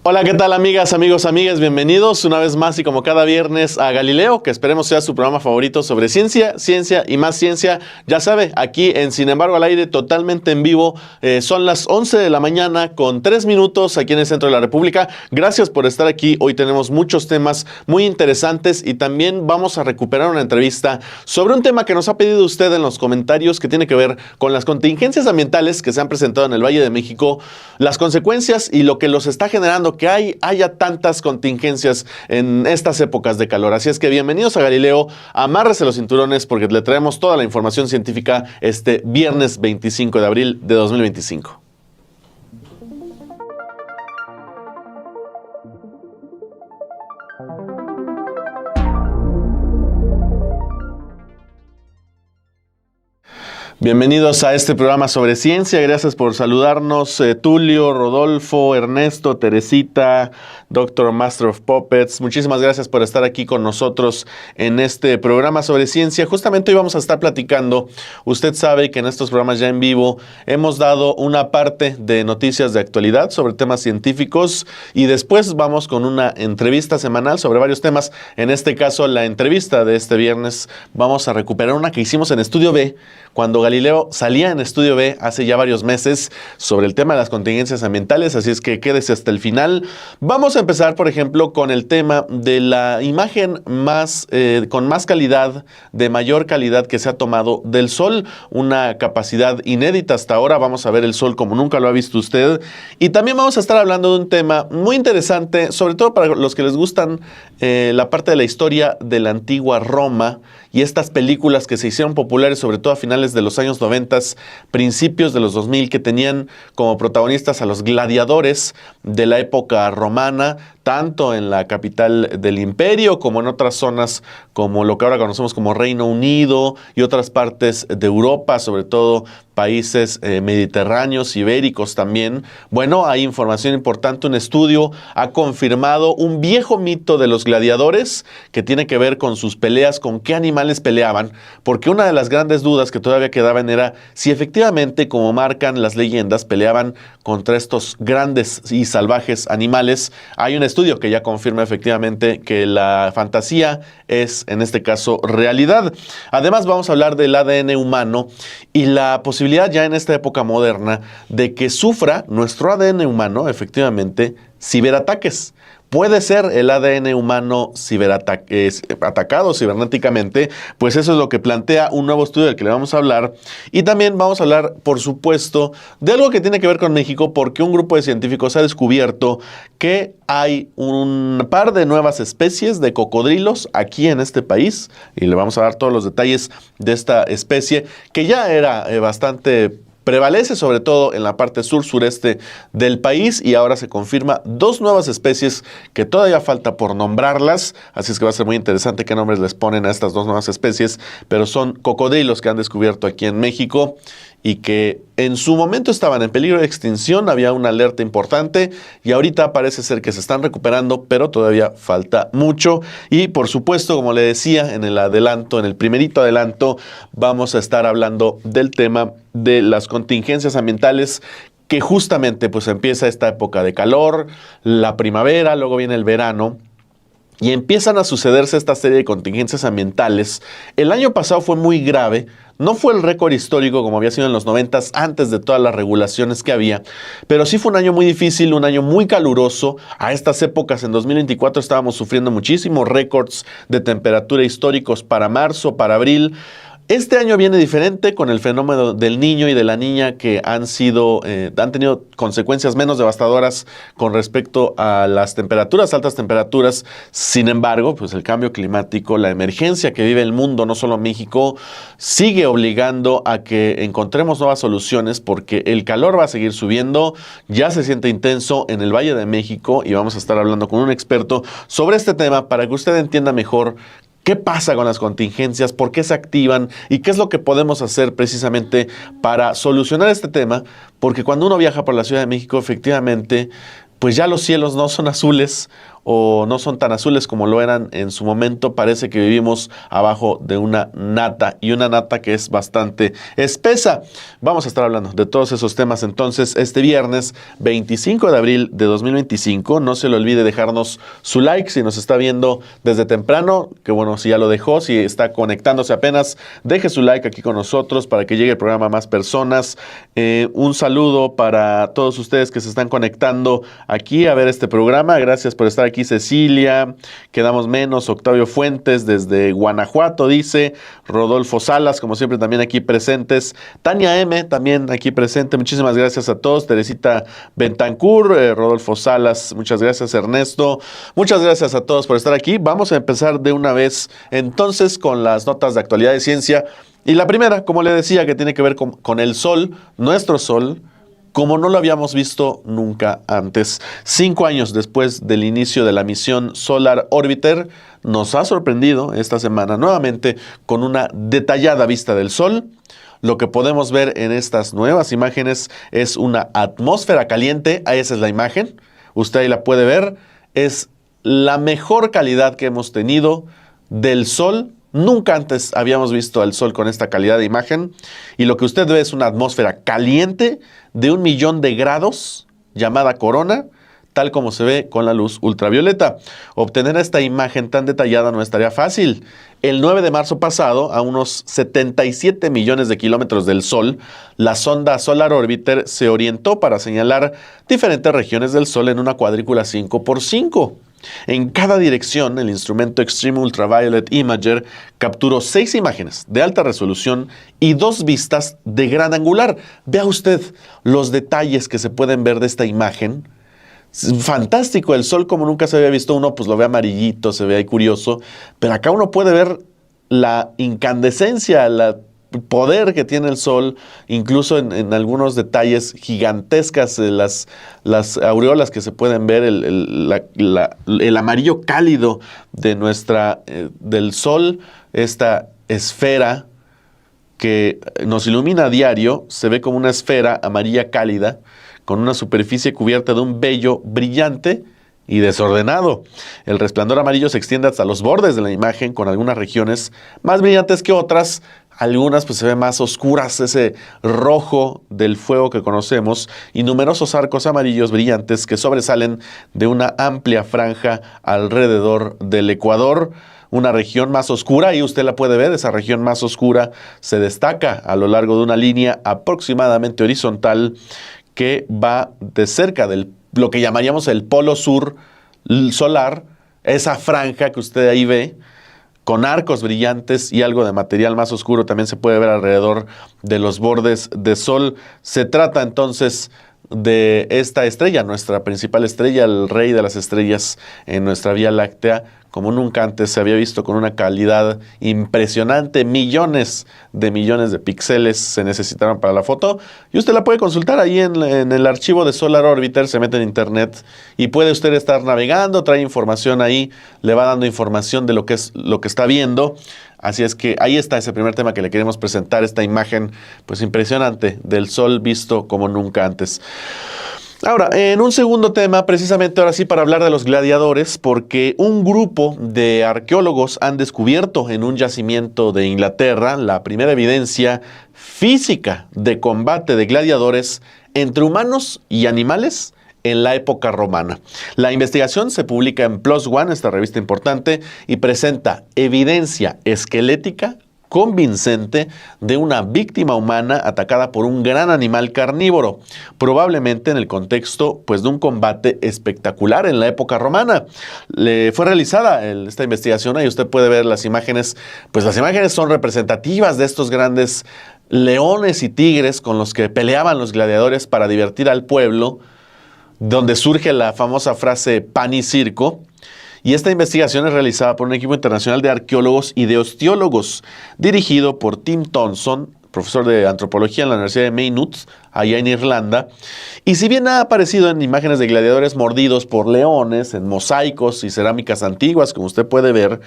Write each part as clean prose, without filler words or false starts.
Hola, ¿qué tal amigas, amigos, amigas? Bienvenidos una vez más y como cada viernes a Galileo, que esperemos sea su programa favorito sobre ciencia, ciencia y más ciencia. Ya sabe, aquí en Sin embargo al aire, totalmente en vivo. Son las 11 de la mañana con 3 minutos aquí en el centro de la República. Gracias por estar aquí. Hoy tenemos muchos temas muy interesantes y también vamos a recuperar una entrevista sobre un tema que nos ha pedido usted en los comentarios que tiene que ver con las contingencias ambientales que se han presentado en el Valle de México, las consecuencias y lo que los está generando que haya tantas contingencias en estas épocas de calor. Así es que bienvenidos a Galileo, amárrese los cinturones porque le traemos toda la información científica este viernes 25 de abril de 2025. Bienvenidos a este programa sobre ciencia. Gracias por saludarnos, Tulio, Rodolfo, Ernesto, Teresita, Dr. Master of Puppets. Muchísimas gracias por estar aquí con nosotros en este programa sobre ciencia. Justamente hoy vamos a estar platicando. Usted sabe que en estos programas ya en vivo hemos dado una parte de noticias de actualidad sobre temas científicos y después vamos con una entrevista semanal sobre varios temas. En este caso, la entrevista de este viernes vamos a recuperar una que hicimos en Estudio B, cuando Galileo salía en Estudio B hace ya varios meses sobre el tema de las contingencias ambientales, así es que quédese hasta el final. Vamos a empezar, por ejemplo, con el tema de la imagen con más calidad, de mayor calidad que se ha tomado del Sol, una capacidad inédita hasta ahora. Vamos a ver el Sol como nunca lo ha visto usted. Y también vamos a estar hablando de un tema muy interesante, sobre todo para los que les gustan la parte de la historia de la antigua Roma y estas películas que se hicieron populares, sobre todo a finales de los años 90, principios de los 2000, que tenían como protagonistas a los gladiadores de la época romana, tanto en la capital del imperio como en otras zonas como lo que ahora conocemos como Reino Unido y otras partes de Europa, sobre todo países mediterráneos, ibéricos también. Bueno, hay información importante. Un estudio ha confirmado un viejo mito de los gladiadores que tiene que ver con sus peleas, con qué animales peleaban, porque una de las grandes dudas que todavía quedaban era si efectivamente, como marcan las leyendas, peleaban contra estos grandes y salvajes animales. Hay un estudio que ya confirma efectivamente que la fantasía es, en este caso, realidad. Además, vamos a hablar del ADN humano y la posibilidad ya en esta época moderna de que sufra nuestro ADN humano, efectivamente, ciberataques. ¿Puede ser el ADN humano atacado cibernéticamente? Pues eso es lo que plantea un nuevo estudio del que le vamos a hablar. Y también vamos a hablar, por supuesto, de algo que tiene que ver con México, porque un grupo de científicos ha descubierto que hay un par de nuevas especies de cocodrilos aquí en este país. Y le vamos a dar todos los detalles de esta especie, que ya era prevalece sobre todo en la parte sur-sureste del país y ahora se confirma dos nuevas especies que todavía falta por nombrarlas, así es que va a ser muy interesante qué nombres les ponen a estas dos nuevas especies, pero son cocodrilos que han descubierto aquí en México y que en su momento estaban en peligro de extinción, había una alerta importante y ahorita parece ser que se están recuperando, pero todavía falta mucho. Y por supuesto, como le decía en el primerito adelanto, vamos a estar hablando del tema de las contingencias ambientales, que justamente pues empieza esta época de calor, la primavera, luego viene el verano, y empiezan a sucederse esta serie de contingencias ambientales. El año pasado fue muy grave. No fue el récord histórico como había sido en los 90 antes de todas las regulaciones que había, pero sí fue un año muy difícil, un año muy caluroso. A estas épocas, en 2024, estábamos sufriendo muchísimos récords de temperatura históricos para marzo, para abril. Este año viene diferente con el fenómeno del niño y de la niña que han tenido consecuencias menos devastadoras con respecto a las temperaturas, altas temperaturas. Sin embargo, pues el cambio climático, la emergencia que vive el mundo, no solo México, sigue obligando a que encontremos nuevas soluciones porque el calor va a seguir subiendo, ya se siente intenso en el Valle de México y vamos a estar hablando con un experto sobre este tema para que usted entienda mejor ¿qué pasa con las contingencias? ¿Por qué se activan? ¿Y qué es lo que podemos hacer precisamente para solucionar este tema? Porque cuando uno viaja por la Ciudad de México, efectivamente, pues ya los cielos no son azules o no son tan azules como lo eran en su momento. Parece que vivimos abajo de una nata, y una nata que es bastante espesa. Vamos a estar hablando de todos esos temas entonces este viernes 25 de abril de 2025. No se le olvide dejarnos su like si nos está viendo desde temprano, que bueno, si ya lo dejó, si está conectándose apenas, deje su like aquí con nosotros para que llegue el programa a más personas. Un saludo para todos ustedes que se están conectando aquí a ver este programa. Gracias por estar aquí, Cecilia. Quedamos menos. Octavio Fuentes desde Guanajuato dice. Rodolfo Salas, como siempre, también aquí presentes. Tania M, también aquí presente. Muchísimas gracias a todos. Teresita Bentancur, Rodolfo Salas, muchas gracias. Ernesto, muchas gracias a todos por estar aquí. Vamos a empezar de una vez entonces con las notas de actualidad de ciencia. Y la primera, como le decía, que tiene que ver con el Sol, nuestro Sol, como no lo habíamos visto nunca antes. 5 años después del inicio de la misión Solar Orbiter, nos ha sorprendido esta semana nuevamente con una detallada vista del Sol. Lo que podemos ver en estas nuevas imágenes es una atmósfera caliente. Esa es la imagen. Usted ahí la puede ver. Es la mejor calidad que hemos tenido del Sol. Nunca antes habíamos visto al Sol con esta calidad de imagen. Y lo que usted ve es una atmósfera caliente de 1.000.000 de grados, llamada corona, tal como se ve con la luz ultravioleta. Obtener esta imagen tan detallada no estaría fácil. El 9 de marzo pasado, a unos 77 millones de kilómetros del Sol, la sonda Solar Orbiter se orientó para señalar diferentes regiones del Sol en una cuadrícula 5x5. En cada dirección, el instrumento Extreme Ultraviolet Imager capturó 6 imágenes de alta resolución y 2 vistas de gran angular. Vea usted los detalles que se pueden ver de esta imagen. Fantástico, el Sol como nunca se había visto. Uno pues lo ve amarillito, se ve ahí curioso, pero acá uno puede ver la incandescencia, el poder que tiene el Sol, incluso en algunos detalles gigantescas, las aureolas que se pueden ver, el amarillo cálido de del Sol, esta esfera que nos ilumina a diario, se ve como una esfera amarilla cálida, con una superficie cubierta de un vello brillante y desordenado. El resplandor amarillo se extiende hasta los bordes de la imagen, con algunas regiones más brillantes que otras. Algunas pues se ven más oscuras, ese rojo del fuego que conocemos, y numerosos arcos amarillos brillantes que sobresalen de una amplia franja alrededor del ecuador. Una región más oscura, y usted la puede ver, esa región más oscura se destaca a lo largo de una línea aproximadamente horizontal que va de cerca de lo que llamaríamos el polo sur solar, esa franja que usted ahí ve, con arcos brillantes y algo de material más oscuro también se puede ver alrededor de los bordes de Sol. Se trata entonces de esta estrella, nuestra principal estrella, el rey de las estrellas en nuestra Vía Láctea, como nunca antes se había visto, con una calidad impresionante. Millones de píxeles se necesitaron para la foto, y usted la puede consultar ahí en el archivo de Solar Orbiter. Se mete en internet y puede usted estar navegando, trae información ahí, le va dando información de lo que está viendo. Así es que ahí está ese primer tema que le queremos presentar, esta imagen pues impresionante del Sol visto como nunca antes. Ahora, en un segundo tema, precisamente ahora sí para hablar de los gladiadores, porque un grupo de arqueólogos han descubierto en un yacimiento de Inglaterra la primera evidencia física de combate de gladiadores entre humanos y animales en la época romana. La investigación se publica en PLOS ONE, esta revista importante, y presenta evidencia esquelética convincente de una víctima humana atacada por un gran animal carnívoro, probablemente en el contexto pues, de un combate espectacular en la época romana. Fue realizada esta investigación, ahí usted puede ver las imágenes, pues las imágenes son representativas de estos grandes leones y tigres con los que peleaban los gladiadores para divertir al pueblo, donde surge la famosa frase pan y circo. Y esta investigación es realizada por un equipo internacional de arqueólogos y de osteólogos, dirigido por Tim Thompson, profesor de antropología en la Universidad de Maynooth, allá en Irlanda. Y si bien ha aparecido en imágenes de gladiadores mordidos por leones, en mosaicos y cerámicas antiguas, como usted puede ver,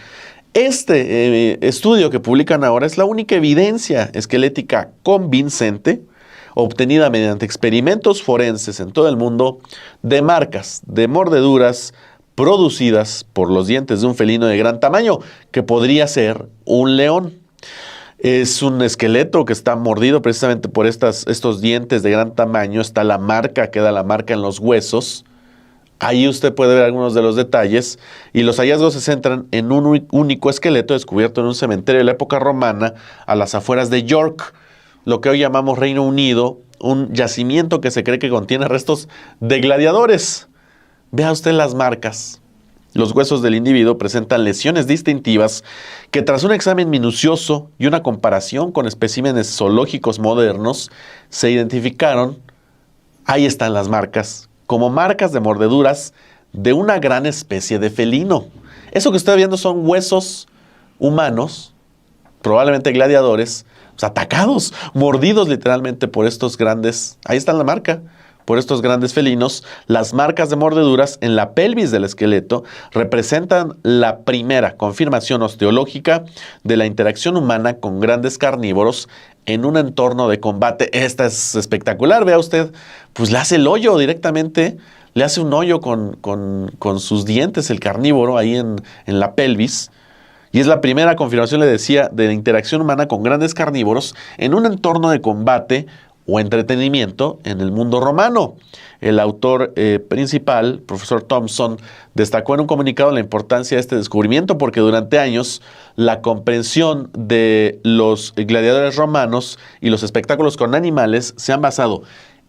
este estudio que publican ahora es la única evidencia esquelética convincente obtenida mediante experimentos forenses en todo el mundo de marcas, de mordeduras producidas por los dientes de un felino de gran tamaño, que podría ser un león. Es un esqueleto que está mordido precisamente por estos dientes de gran tamaño. Está la marca, queda la marca en los huesos. Ahí usted puede ver algunos de los detalles, y los hallazgos se centran en un único esqueleto descubierto en un cementerio de la época romana a las afueras de York, lo que hoy llamamos Reino Unido, un yacimiento que se cree que contiene restos de gladiadores. Vea usted las marcas. Los huesos del individuo presentan lesiones distintivas que, tras un examen minucioso y una comparación con especímenes zoológicos modernos, se identificaron, ahí están las marcas, como marcas de mordeduras de una gran especie de felino. Eso que está viendo son huesos humanos, probablemente gladiadores, atacados, mordidos literalmente por estos grandes, ahí está la marca, por estos grandes felinos. Las marcas de mordeduras en la pelvis del esqueleto representan la primera confirmación osteológica de la interacción humana con grandes carnívoros en un entorno de combate. Esta es espectacular, vea usted, pues le hace el hoyo directamente, le hace un hoyo con sus dientes el carnívoro ahí en la pelvis. Y es la primera confirmación, le decía, de la interacción humana con grandes carnívoros en un entorno de combate o entretenimiento en el mundo romano. El autor principal, profesor Thompson, destacó en un comunicado la importancia de este descubrimiento porque durante años la comprensión de los gladiadores romanos y los espectáculos con animales se han basado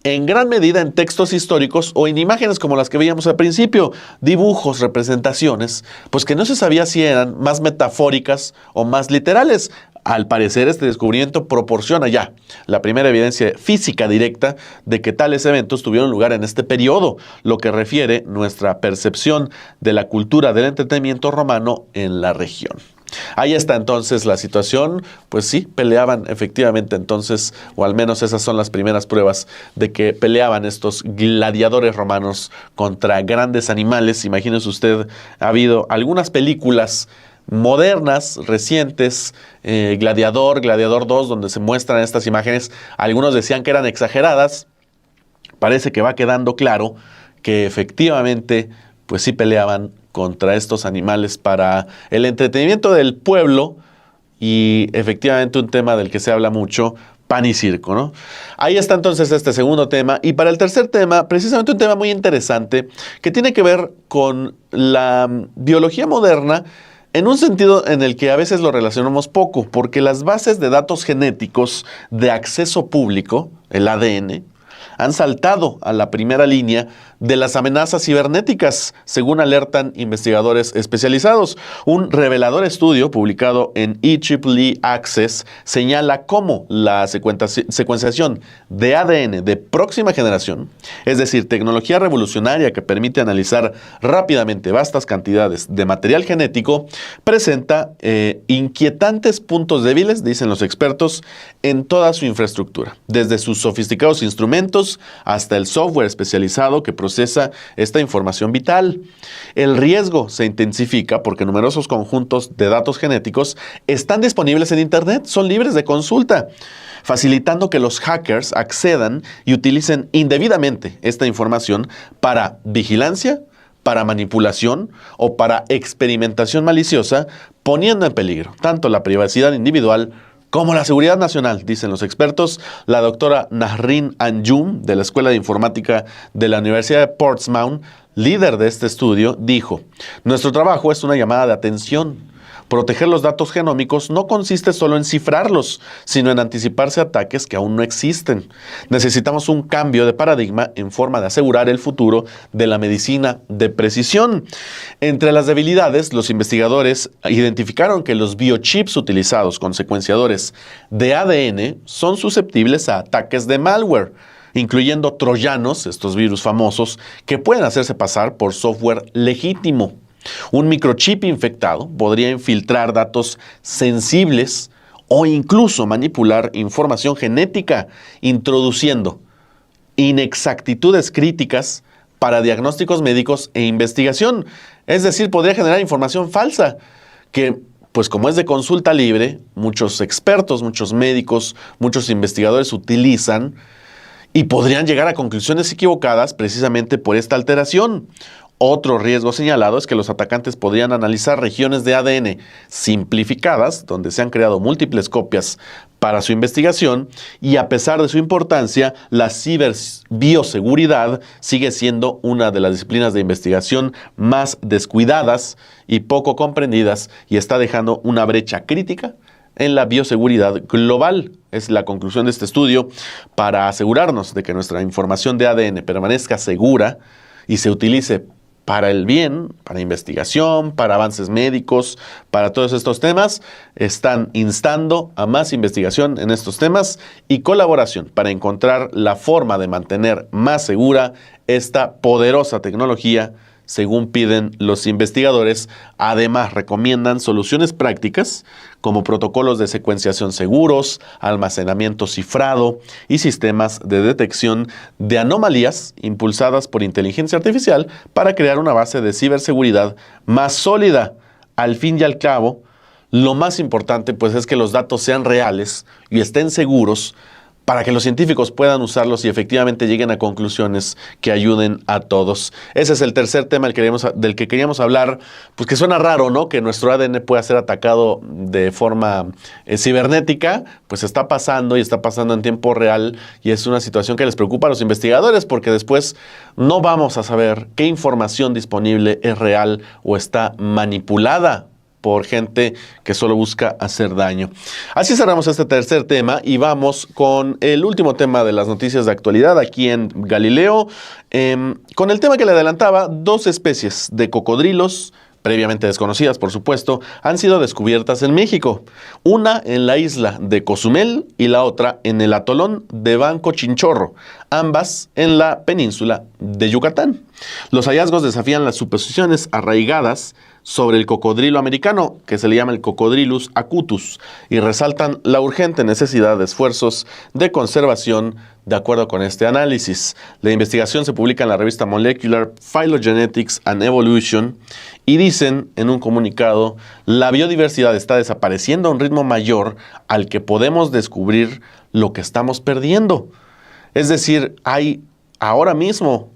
en gran medida en textos históricos o en imágenes como las que veíamos al principio, dibujos, representaciones, pues que no se sabía si eran más metafóricas o más literales. Al parecer, este descubrimiento proporciona ya la primera evidencia física directa de que tales eventos tuvieron lugar en este periodo, lo que refiere nuestra percepción de la cultura del entretenimiento romano en la región. Ahí está entonces la situación, pues sí, peleaban efectivamente entonces, o al menos esas son las primeras pruebas de que peleaban estos gladiadores romanos contra grandes animales. Imagínese usted, ha habido algunas películas modernas, recientes, Gladiador 2, donde se muestran estas imágenes. Algunos decían que eran exageradas. Parece que va quedando claro que efectivamente, pues sí peleaban contra estos animales para el entretenimiento del pueblo, y efectivamente un tema del que se habla mucho, pan y circo, ¿no? Ahí está entonces este segundo tema. Y para el tercer tema, precisamente un tema muy interesante que tiene que ver con la biología moderna, en un sentido en el que a veces lo relacionamos poco, porque las bases de datos genéticos de acceso público, el ADN, han saltado a la primera línea de las amenazas cibernéticas, según alertan investigadores especializados. Un revelador estudio publicado en EEE Access señala cómo la secuenciación de ADN de próxima generación, es decir, tecnología revolucionaria que permite analizar rápidamente vastas cantidades de material genético, presenta inquietantes puntos débiles, dicen los expertos, en toda su infraestructura, desde sus sofisticados instrumentos hasta el software especializado que procesa esta información vital. El riesgo se intensifica porque numerosos conjuntos de datos genéticos están disponibles en Internet, son libres de consulta, facilitando que los hackers accedan y utilicen indebidamente esta información para vigilancia, para manipulación o para experimentación maliciosa, poniendo en peligro tanto la privacidad individual como la seguridad nacional, dicen los expertos. La doctora Nasrin Anjum, de la Escuela de Informática de la Universidad de Portsmouth, líder de este estudio, dijo: nuestro trabajo es una llamada de atención. Proteger los datos genómicos no consiste solo en cifrarlos, sino en anticiparse a ataques que aún no existen. Necesitamos un cambio de paradigma en forma de asegurar el futuro de la medicina de precisión. Entre las debilidades, los investigadores identificaron que los biochips utilizados con secuenciadores de ADN son susceptibles a ataques de malware, incluyendo troyanos, estos virus famosos, que pueden hacerse pasar por software legítimo. Un microchip infectado podría infiltrar datos sensibles o incluso manipular información genética, introduciendo inexactitudes críticas para diagnósticos médicos e investigación. Es decir, podría generar información falsa que, pues como es de consulta libre, muchos expertos, muchos médicos, muchos investigadores utilizan y podrían llegar a conclusiones equivocadas precisamente por esta alteración. Otro riesgo señalado es que los atacantes podrían analizar regiones de ADN simplificadas, donde se han creado múltiples copias para su investigación, y a pesar de su importancia, la ciberbioseguridad sigue siendo una de las disciplinas de investigación más descuidadas y poco comprendidas, y está dejando una brecha crítica en la bioseguridad global. Es la conclusión de este estudio. Para asegurarnos de que nuestra información de ADN permanezca segura y se utilice para el bien, para investigación, para avances médicos, para todos estos temas, están instando a más investigación en estos temas y colaboración para encontrar la forma de mantener más segura esta poderosa tecnología, según piden los investigadores. Además, recomiendan soluciones prácticas como protocolos de secuenciación seguros, almacenamiento cifrado y sistemas de detección de anomalías impulsadas por inteligencia artificial para crear una base de ciberseguridad más sólida. Al fin y al cabo, lo más importante pues es que los datos sean reales y estén seguros, para que los científicos puedan usarlos y efectivamente lleguen a conclusiones que ayuden a todos. Ese es el tercer tema del que queríamos hablar, pues que suena raro, ¿no? Que nuestro ADN pueda ser atacado de forma cibernética, pues está pasando y está pasando en tiempo real, y es una situación que les preocupa a los investigadores, porque después no vamos a saber qué información disponible es real o está manipulada por gente que solo busca hacer daño. Así cerramos este tercer tema y vamos con el último tema de las noticias de actualidad aquí en Galileo. Con el tema que le adelantaba, 2 especies de cocodrilos, previamente desconocidas por supuesto, han sido descubiertas en México. Una en la isla de Cozumel y la otra en el atolón de Banco Chinchorro, ambas en la península de Yucatán. Los hallazgos desafían las suposiciones arraigadas sobre el cocodrilo americano, que se le llama el Cocodrilus acutus, y resaltan la urgente necesidad de esfuerzos de conservación de acuerdo con este análisis. La investigación se publica en la revista Molecular Phylogenetics and Evolution y dicen en un comunicado: la biodiversidad está desapareciendo a un ritmo mayor al que podemos descubrir lo que estamos perdiendo. Es decir, hay ahora mismo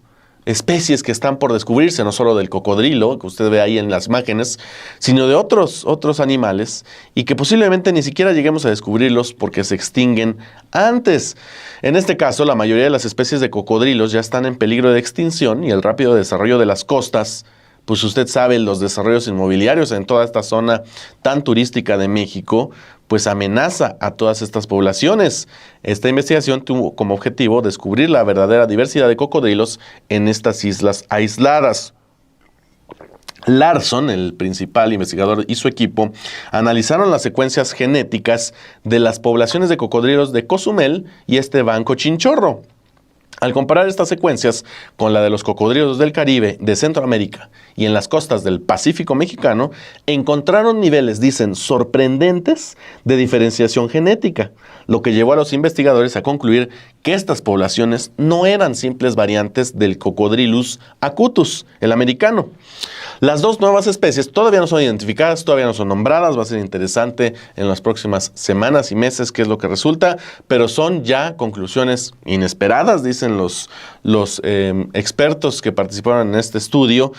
especies que están por descubrirse, no solo del cocodrilo, que usted ve ahí en las imágenes, sino de otros animales, y que posiblemente ni siquiera lleguemos a descubrirlos porque se extinguen antes. En este caso, la mayoría de las especies de cocodrilos ya están en peligro de extinción, y el rápido desarrollo de las costas, pues usted sabe, los desarrollos inmobiliarios en toda esta zona tan turística de México, pues amenaza a todas estas poblaciones. Esta investigación tuvo como objetivo descubrir la verdadera diversidad de cocodrilos en estas islas aisladas. Larson, el principal investigador, y su equipo analizaron las secuencias genéticas de las poblaciones de cocodrilos de Cozumel y Banco Chinchorro. Al comparar estas secuencias con la de los cocodrilos del Caribe, de Centroamérica y en las costas del Pacífico mexicano, encontraron niveles, dicen, sorprendentes de diferenciación genética, lo que llevó a los investigadores a concluir que estas poblaciones no eran simples variantes del Cocodrilus acutus, el americano. Las 2 nuevas especies todavía no son identificadas, todavía no son nombradas. Va a ser interesante en las próximas semanas y meses qué es lo que resulta, pero son ya conclusiones inesperadas, dicen los expertos que participaron en este estudio.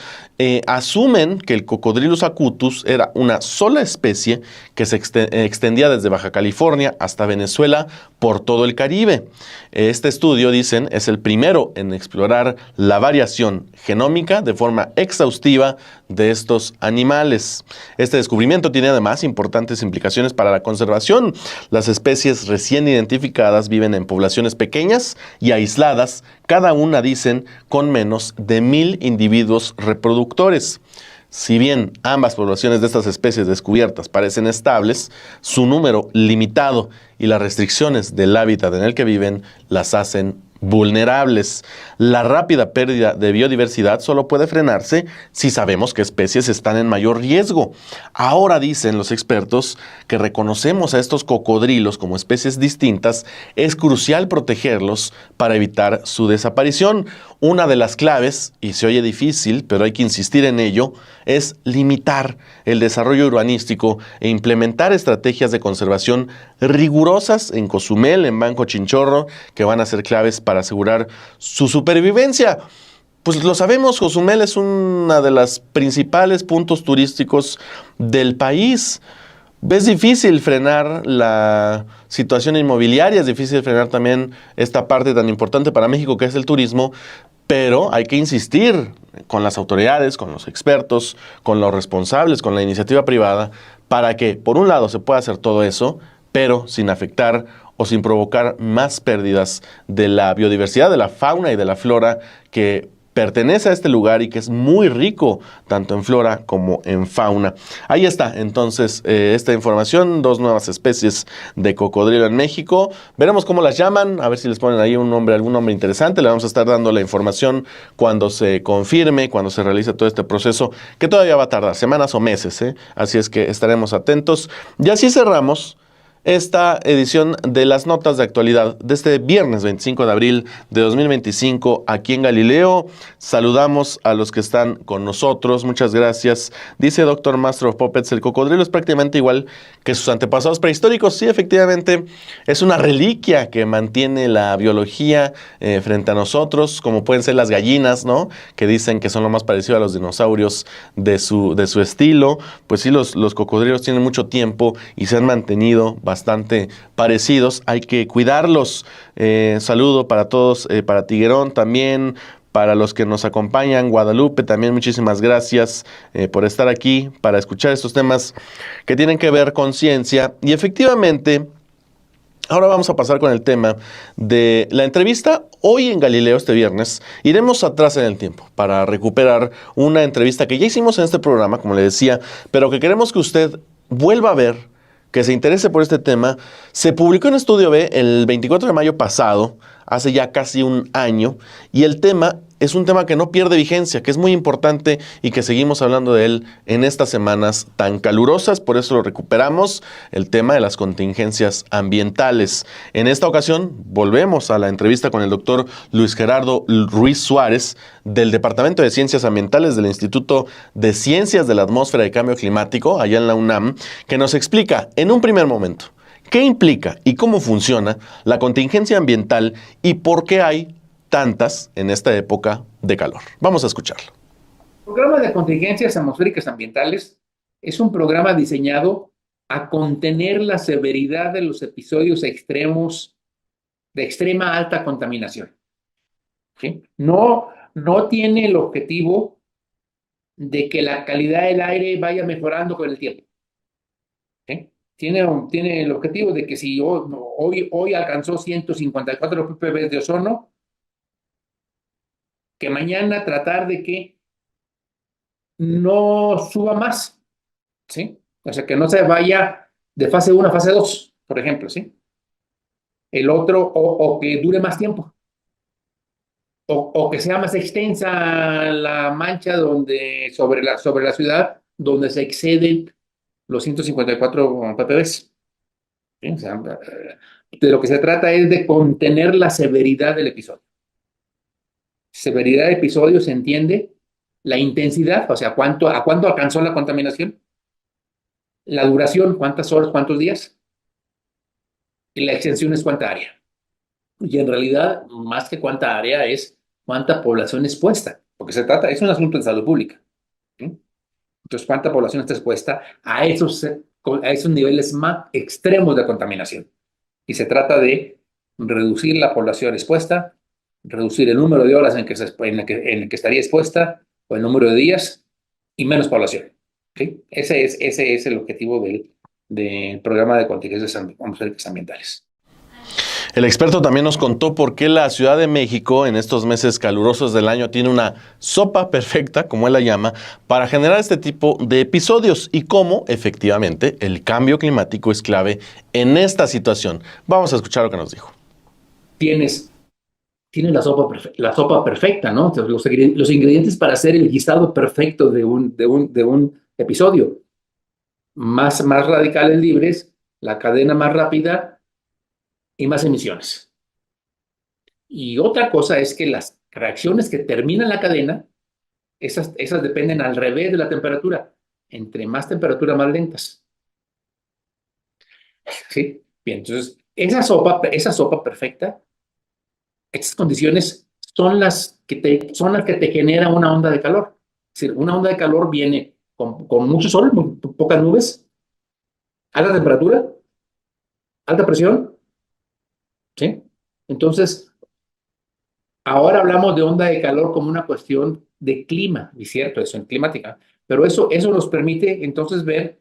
Asumen que el Cocodrilus acutus era una sola especie que se extendía desde Baja California hasta Venezuela por todo el Caribe. Este estudio, dicen, es el primero en explorar la variación genómica de forma exhaustiva de estos animales. Este descubrimiento tiene además importantes implicaciones para la conservación. Las especies recién identificadas viven en poblaciones pequeñas y aisladas, cada una, dicen, con menos de 1000 individuos reproductores. Si bien ambas poblaciones de estas especies descubiertas parecen estables, su número limitado y las restricciones del hábitat en el que viven las hacen vulnerables. La rápida pérdida de biodiversidad solo puede frenarse si sabemos qué especies están en mayor riesgo. Ahora dicen los expertos que reconocemos a estos cocodrilos como especies distintas, es crucial protegerlos para evitar su desaparición. Una de las claves, y se oye difícil, pero hay que insistir en ello, es limitar el desarrollo urbanístico e implementar estrategias de conservación rigurosas en Cozumel, en Banco Chinchorro, que van a ser claves para asegurar su supervivencia. pues lo sabemos, Cozumel es una de las principales puntos turísticos del país. Es difícil frenar la situación inmobiliaria, es difícil frenar también esta parte tan importante para México que es el turismo, pero hay que insistir con las autoridades, con los expertos, con los responsables, con la iniciativa privada, para que, por un lado, se pueda hacer todo eso, pero sin afectar o sin provocar más pérdidas de la biodiversidad, de la fauna y de la flora que pertenece a este lugar y que es muy rico tanto en flora como en fauna. Ahí está entonces esta información, 2 nuevas especies de cocodrilo en México. Veremos cómo las llaman, a ver si les ponen ahí un nombre, algún nombre interesante. Le vamos a estar dando la información cuando se confirme, cuando se realice todo este proceso, que todavía va a tardar semanas o meses, ¿eh? Así es que estaremos atentos. Y así cerramos esta edición de las notas de actualidad de este viernes 25 de abril de 2025 aquí en Galileo. Saludamos a los que están con nosotros. Muchas gracias. Dice Dr. Master of Puppets, el cocodrilo es prácticamente igual que sus antepasados prehistóricos. Sí, efectivamente, es una reliquia que mantiene la biología frente a nosotros, como pueden ser las gallinas, ¿no? Que dicen que son lo más parecido a los dinosaurios de su estilo. Pues sí, los cocodrilos tienen mucho tiempo y se han mantenido bastante parecidos. Hay que cuidarlos. Saludo para todos, para Tiguerón también, para los que nos acompañan, Guadalupe también, muchísimas gracias por estar aquí, para escuchar estos temas que tienen que ver con ciencia. Y efectivamente, ahora vamos a pasar con el tema de la entrevista hoy en Galileo este viernes. Iremos atrás en el tiempo para recuperar una entrevista que ya hicimos en este programa, como le decía, pero que queremos que usted vuelva a ver, que se interese por este tema. Se publicó en Estudio B el 24 de mayo pasado, hace ya casi un año, y el tema es un tema que no pierde vigencia, que es muy importante y que seguimos hablando de él en estas semanas tan calurosas, por eso lo recuperamos, el tema de las contingencias ambientales. En esta ocasión volvemos a la entrevista con el doctor Luis Gerardo Ruiz Suárez del Departamento de Ciencias Ambientales del Instituto de Ciencias de la Atmósfera y Cambio Climático, allá en la UNAM, que nos explica en un primer momento qué implica y cómo funciona la contingencia ambiental y por qué hay tantas en esta época de calor. Vamos a escucharlo. El programa de contingencias atmosféricas ambientales es un programa diseñado a contener la severidad de los episodios extremos de extrema alta contaminación. ¿Sí? No tiene el objetivo de que la calidad del aire vaya mejorando con el tiempo. ¿Sí? Tiene el objetivo de que si hoy alcanzó 154 ppb de ozono, que mañana tratar de que no suba más, ¿sí? O sea, que no se vaya de fase 1 a fase 2, por ejemplo, ¿sí? El otro, o que dure más tiempo, o que sea más extensa la mancha sobre la ciudad, donde se exceden los 154 ppb. ¿Sí? O sea, de lo que se trata es de contener la severidad del episodio. Severidad del episodio se entiende la intensidad, o sea, a cuánto alcanzó la contaminación, la duración, cuántas horas, cuántos días, y la extensión es cuánta área. Y en realidad, más que cuánta área, es cuánta población expuesta, porque es un asunto de salud pública. ¿Sí? Entonces, cuánta población está expuesta a esos niveles más extremos de contaminación. Y se trata de reducir la población expuesta, reducir el número de horas en el que estaría expuesta, o el número de días, y menos población. ¿Sí? Ese es el objetivo del programa de contingencias atmosféricas ambientales. El experto también nos contó por qué la Ciudad de México en estos meses calurosos del año tiene una sopa perfecta, como él la llama, para generar este tipo de episodios y cómo efectivamente el cambio climático es clave en esta situación. Vamos a escuchar lo que nos dijo. Tienes la sopa perfecta, ¿no? Entonces, los ingredientes para hacer el guisado perfecto de un episodio. Más radicales libres, la cadena más rápida y más emisiones. Y otra cosa es que las reacciones que terminan la cadena, esas dependen al revés de la temperatura. Entre más temperatura, más lentas. ¿Sí? Bien, entonces, esa sopa perfecta, estas condiciones son las que te generan una onda de calor. Es decir, una onda de calor viene con mucho sol, pocas nubes, alta temperatura, alta presión, ¿sí? Entonces, ahora hablamos de onda de calor como una cuestión de clima, y cierto, eso en climática, pero eso nos permite entonces ver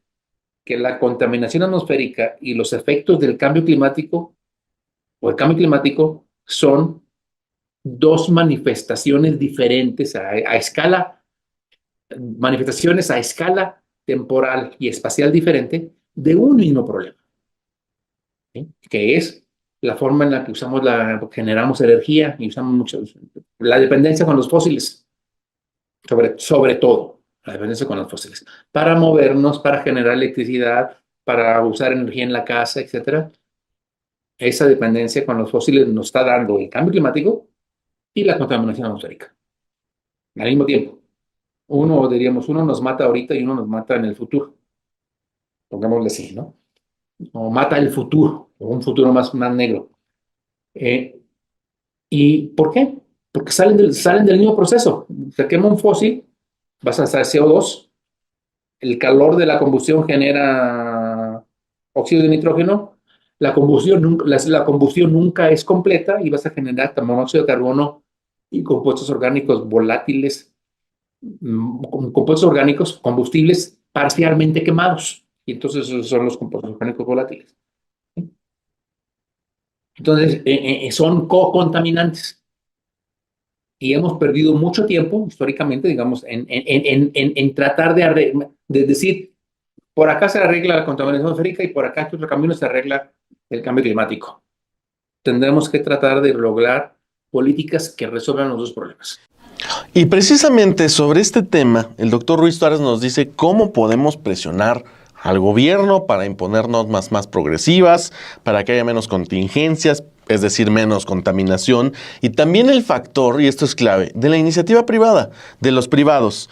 que la contaminación atmosférica y los efectos del cambio climático o el cambio climático son dos manifestaciones diferentes a escala, manifestaciones a escala temporal y espacial diferente de un mismo problema, ¿sí? Que es la forma en la que generamos energía y usamos mucho, la dependencia con los fósiles, sobre todo, la dependencia con los fósiles, para movernos, para generar electricidad, para usar energía en la casa, etcétera. Esa dependencia con los fósiles nos está dando el cambio climático y la contaminación atmosférica al mismo tiempo. Uno nos mata ahorita y uno nos mata en el futuro, pongámosle así, ¿no? O mata el futuro, o un futuro más negro. ¿Y por qué? Porque salen del mismo proceso. Se quema un fósil, vas a hacer CO2, el calor de la combustión genera óxido de nitrógeno, la combustión nunca es completa y vas a generar monóxido de carbono y compuestos orgánicos volátiles, compuestos orgánicos combustibles parcialmente quemados. Y entonces esos son los compuestos orgánicos volátiles. Entonces, son co-contaminantes. Y hemos perdido mucho tiempo, históricamente, digamos, en tratar de decir, por acá se arregla la contaminación atmosférica y por acá, en otro camino, se arregla el cambio climático. Tendremos que tratar de lograr políticas que resuelvan los dos problemas. Y precisamente sobre este tema, el doctor Ruiz Suárez nos dice cómo podemos presionar al gobierno para imponer normas más progresivas, para que haya menos contingencias, es decir, menos contaminación, y también el factor, y esto es clave, de la iniciativa privada, de los privados,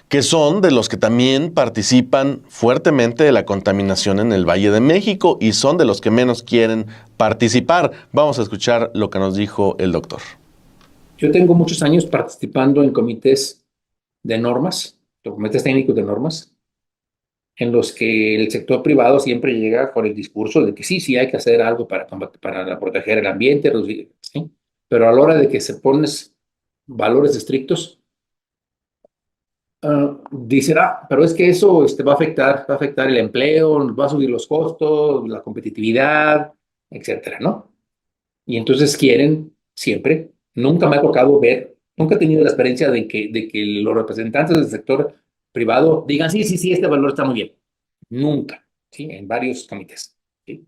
que son de los que también participan fuertemente de la contaminación en el Valle de México y son de los que menos quieren participar. Vamos a escuchar lo que nos dijo el doctor. Yo tengo muchos años participando en comités de normas, comités técnicos de normas, en los que el sector privado siempre llega con el discurso de que sí hay que hacer algo para proteger el ambiente, ¿sí? Pero a la hora de que se ponen valores estrictos, dicen, pero es que eso va a afectar el empleo, va a subir los costos, la competitividad, etcétera, ¿no? Y entonces quieren siempre, nunca me ha tocado ver, nunca he tenido la experiencia de que los representantes del sector privado digan, sí, este valor está muy bien. Nunca, ¿sí? En varios comités, ¿sí?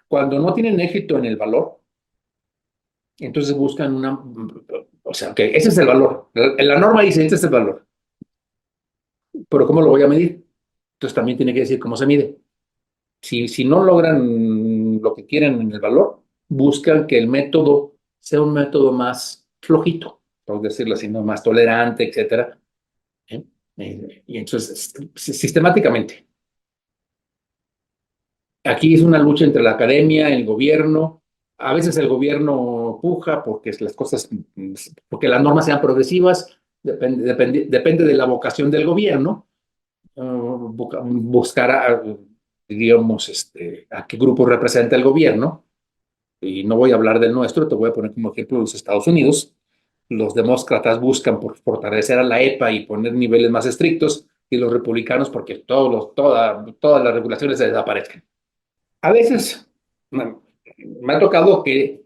Cuando no tienen éxito en el valor, entonces buscan o sea, que ese es el valor. La norma dice, este es el valor. Pero ¿cómo lo voy a medir? Entonces también tiene que decir cómo se mide. Si no logran lo que quieren en el valor, buscan que el método sea un método más flojito, por decirlo así, ¿no? Más tolerante, etcétera. ¿Eh? Y entonces, sistemáticamente. Aquí es una lucha entre la academia, el gobierno. A veces el gobierno puja porque porque las normas sean progresivas. Depende de la vocación del gobierno. Buscar digamos, a qué grupo representa el gobierno. Y no voy a hablar del nuestro, te voy a poner como ejemplo los Estados Unidos. Los demócratas buscan por fortalecer a la EPA y poner niveles más estrictos, y los republicanos porque todas las regulaciones se desaparezcan. A veces me ha tocado que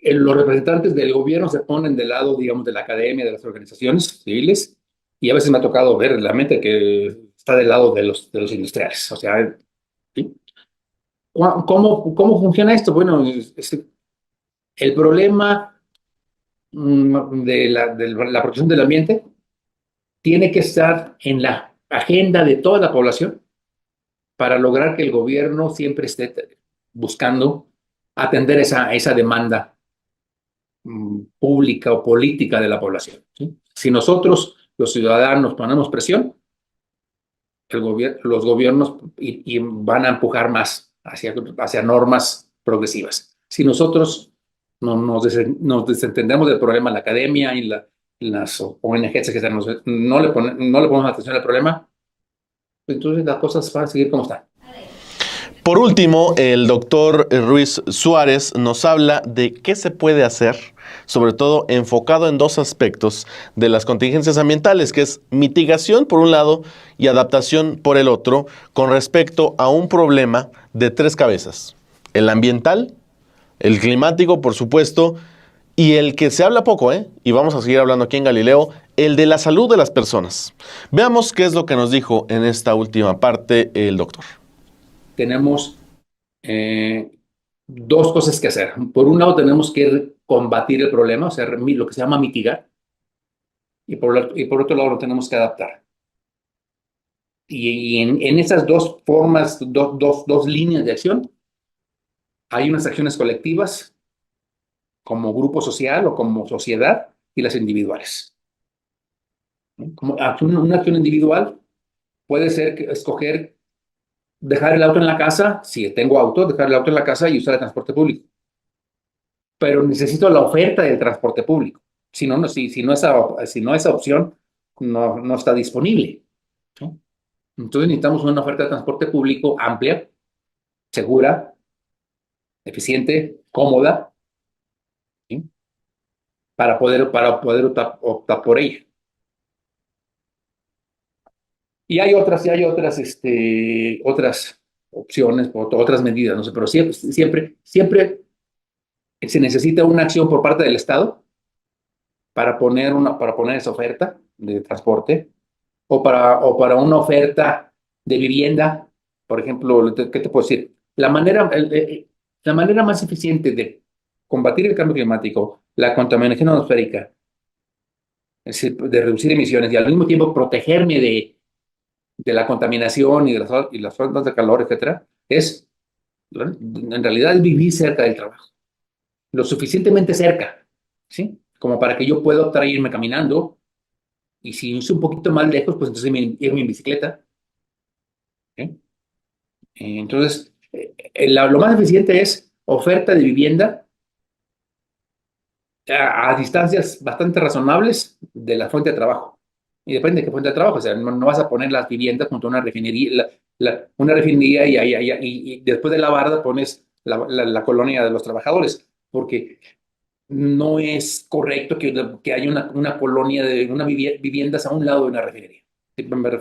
los representantes del gobierno se ponen del lado, digamos, de la academia, de las organizaciones civiles, y a veces me ha tocado ver realmente que está del lado de los industriales. O sea, ¿sí? ¿Cómo funciona esto? Bueno, el problema de la protección del ambiente tiene que estar en la agenda de toda la población para lograr que el gobierno siempre esté buscando atender esa demanda pública o política de la población, ¿sí? Si nosotros, los ciudadanos, ponemos presión, los gobiernos van a empujar más hacia normas progresivas. Si nosotros nos desentendemos del problema en la academia y las ONGs, que no le ponemos atención al problema, entonces las cosas van a seguir como están. Por último, el doctor Ruiz Suárez nos habla de qué se puede hacer, sobre todo enfocado en dos aspectos de las contingencias ambientales, que es mitigación por un lado y adaptación por el otro, con respecto a un problema de tres cabezas: el ambiental, el climático, por supuesto, y el que se habla poco, y vamos a seguir hablando aquí en Galileo, el de la salud de las personas. Veamos qué es lo que nos dijo en esta última parte el doctor. Tenemos eh, dos cosas que hacer. Por un lado, tenemos que combatir el problema, o sea, lo que se llama mitigar, y por otro lado, lo tenemos que adaptar. Y en esas dos formas, dos líneas de acción, hay unas acciones colectivas como grupo social o como sociedad y las individuales. Una acción individual puede ser escoger dejar el auto en la casa, si tengo auto, dejar el auto en la casa y usar el transporte público. Pero necesito la oferta del transporte público. Si no esa opción no está disponible. ¿Sí? Entonces necesitamos una oferta de transporte público amplia, segura, eficiente, cómoda, ¿sí? Para poder optar por ella. Otras opciones, otras medidas, no sé, pero siempre se necesita una acción por parte del Estado para poner esa oferta de transporte o para una oferta de vivienda. Por ejemplo, ¿qué te puedo decir? La manera más eficiente de combatir el cambio climático, la contaminación atmosférica, es decir, de reducir emisiones y al mismo tiempo protegerme de la contaminación y las ondas de calor, etcétera, en realidad es vivir cerca del trabajo, lo suficientemente cerca, ¿sí? Como para que yo pueda optar a irme caminando, y si es un poquito más lejos, pues entonces irme en bicicleta, ¿sí? Entonces, lo más eficiente es oferta de vivienda a distancias bastante razonables de la fuente de trabajo. Y depende de qué fuente de trabajo. O sea, no vas a poner las viviendas junto a una refinería, una refinería y después de la barda pones la colonia de los trabajadores, porque no es correcto que haya una colonia de viviendas a un lado de una refinería.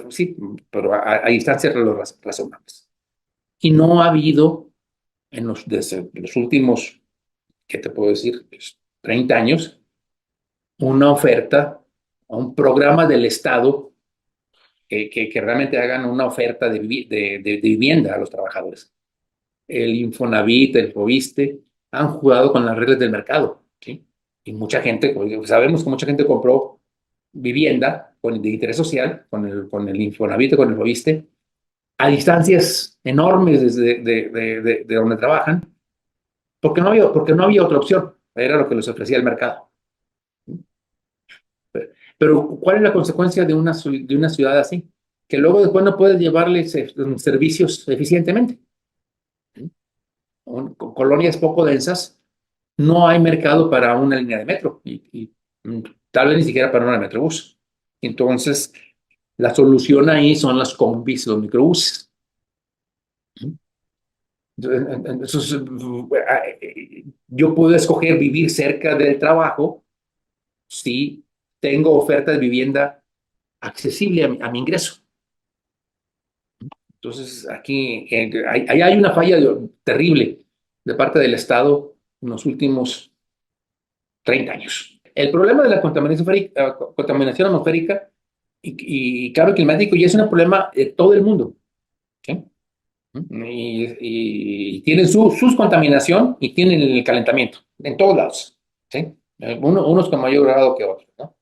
Sí, pero a distancias razonables. Y no ha habido desde los últimos, ¿qué te puedo decir? Pues, 30 años, una oferta, un programa del Estado que realmente hagan una oferta de vivienda a los trabajadores. El Infonavit, el Foviste, han jugado con las reglas del mercado, ¿sí? Y sabemos que mucha gente compró vivienda de interés social con el Infonavit y con el Foviste a distancias enormes de donde trabajan, porque no había otra opción, era lo que les ofrecía el mercado. Pero ¿cuál es la consecuencia de una ciudad así? Que luego después no puedes llevarles servicios eficientemente. Con colonias poco densas, no hay mercado para una línea de metro y tal vez ni siquiera para una metrobús. Entonces, la solución ahí son las combis, los microbuses. Entonces, yo puedo escoger vivir cerca del trabajo si tengo oferta de vivienda accesible a mi ingreso. Entonces, aquí hay una falla terrible de parte del Estado en los últimos 30 años. El problema de la contaminación atmosférica y cambio climático ya es un problema de todo el mundo, ¿sí? Y tienen sus contaminación y tienen el calentamiento en todos lados, ¿sí? Unos con mayor grado que otros, ¿no?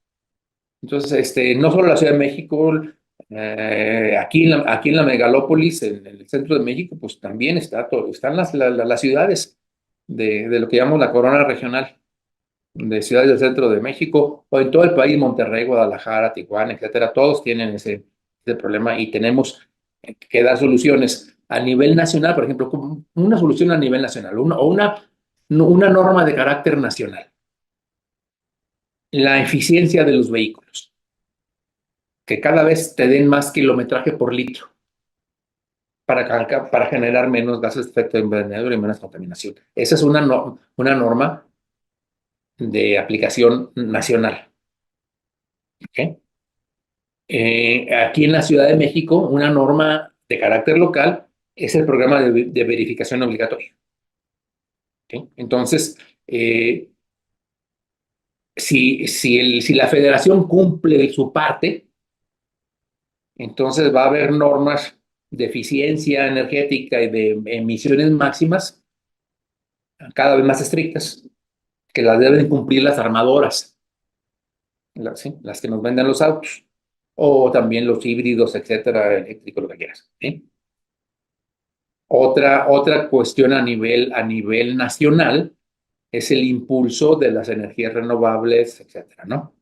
Entonces, no solo la Ciudad de México, aquí en la megalópolis, en el centro de México, pues también están las ciudades de lo que llamamos la corona regional, de ciudades del centro de México, o en todo el país, Monterrey, Guadalajara, Tijuana, etcétera, todos tienen ese problema y tenemos que dar soluciones a nivel nacional, por ejemplo, como una solución a nivel nacional, o una una norma de carácter nacional. La eficiencia de los vehículos, que cada vez te den más kilometraje por litro para generar menos gases de efecto invernadero y menos contaminación. Esa es una norma de aplicación nacional. ¿Okay? Aquí en la Ciudad de México, una norma de carácter local es el programa de verificación obligatoria. ¿Okay? Entonces, si la federación cumple su parte, entonces va a haber normas de eficiencia energética y de emisiones máximas cada vez más estrictas, que las deben cumplir las armadoras, ¿sí? Las que nos venden los autos, o también los híbridos, etcétera, eléctricos, lo que quieras. ¿Sí? Otra cuestión a nivel nacional es el impulso de las energías renovables, etcétera, ¿no?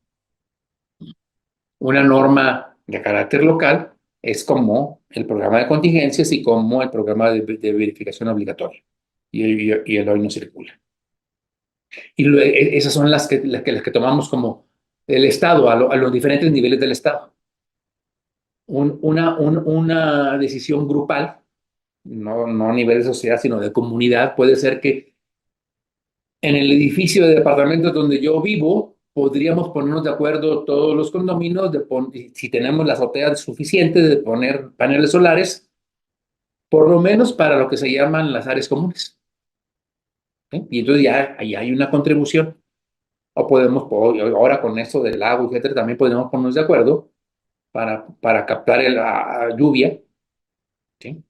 Una norma de carácter local es como el programa de contingencias y como el programa de verificación obligatoria. Y el hoy no circula. Y esas son las que tomamos como el Estado, a los diferentes niveles del Estado. Una decisión grupal, no a nivel de sociedad, sino de comunidad, puede ser que en el edificio de departamentos donde yo vivo, podríamos ponernos de acuerdo todos los condominios, si tenemos la azotea suficiente, de poner paneles solares, por lo menos para lo que se llaman las áreas comunes. ¿Sí? Y entonces ya ahí hay una contribución. O podemos, ahora con esto del agua, etcétera, también podemos ponernos de acuerdo para captar la lluvia, ¿sí?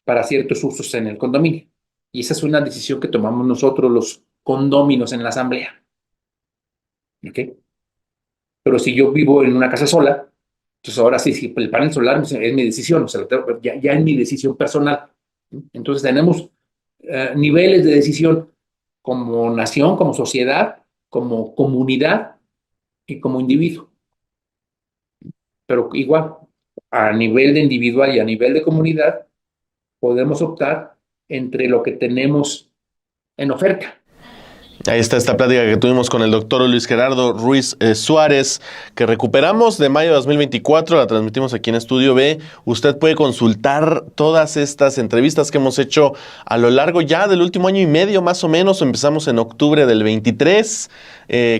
Para ciertos usos en el condominio. Y esa es una decisión que tomamos nosotros, los condóminos, en la asamblea. ¿Ok? Pero si yo vivo en una casa sola, entonces ahora sí, si el panel solar es mi decisión, o sea, ya es mi decisión personal. Entonces tenemos niveles de decisión como nación, como sociedad, como comunidad y como individuo. Pero igual, a nivel de individual y a nivel de comunidad, podemos optar entre lo que tenemos en oferta. Ahí está esta plática que tuvimos con el doctor Luis Gerardo Ruiz Suárez, que recuperamos de mayo de 2024, la transmitimos aquí en Estudio B. Usted puede consultar todas estas entrevistas que hemos hecho a lo largo ya del último año y medio, más o menos. Empezamos en octubre del 23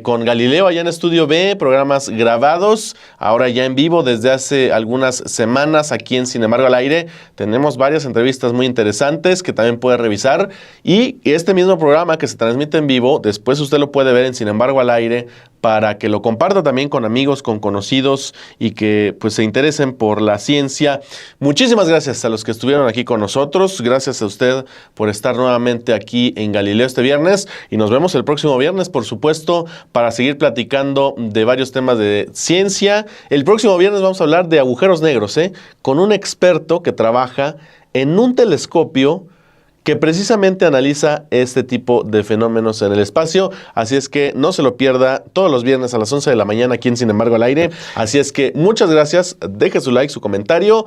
con Galileo allá en Estudio B, programas grabados, ahora ya en vivo desde hace algunas semanas aquí en Sin embargo al aire. Tenemos varias entrevistas muy interesantes que también puede revisar, y este mismo programa que se transmite en vivo, después usted lo puede ver en Sin embargo al aire, para que lo comparta también con amigos, con conocidos, y que pues se interesen por la ciencia. Muchísimas gracias a los que estuvieron aquí con nosotros. Gracias a usted por estar nuevamente aquí en Galileo este viernes, y nos vemos el próximo viernes, por supuesto, para seguir platicando de varios temas de ciencia. El próximo viernes vamos a hablar de agujeros negros, con un experto que trabaja en un telescopio que precisamente analiza este tipo de fenómenos en el espacio. Así es que no se lo pierda, todos los viernes a las 11 de la mañana aquí en Sin embargo al aire. Así es que muchas gracias, deje su like, su comentario.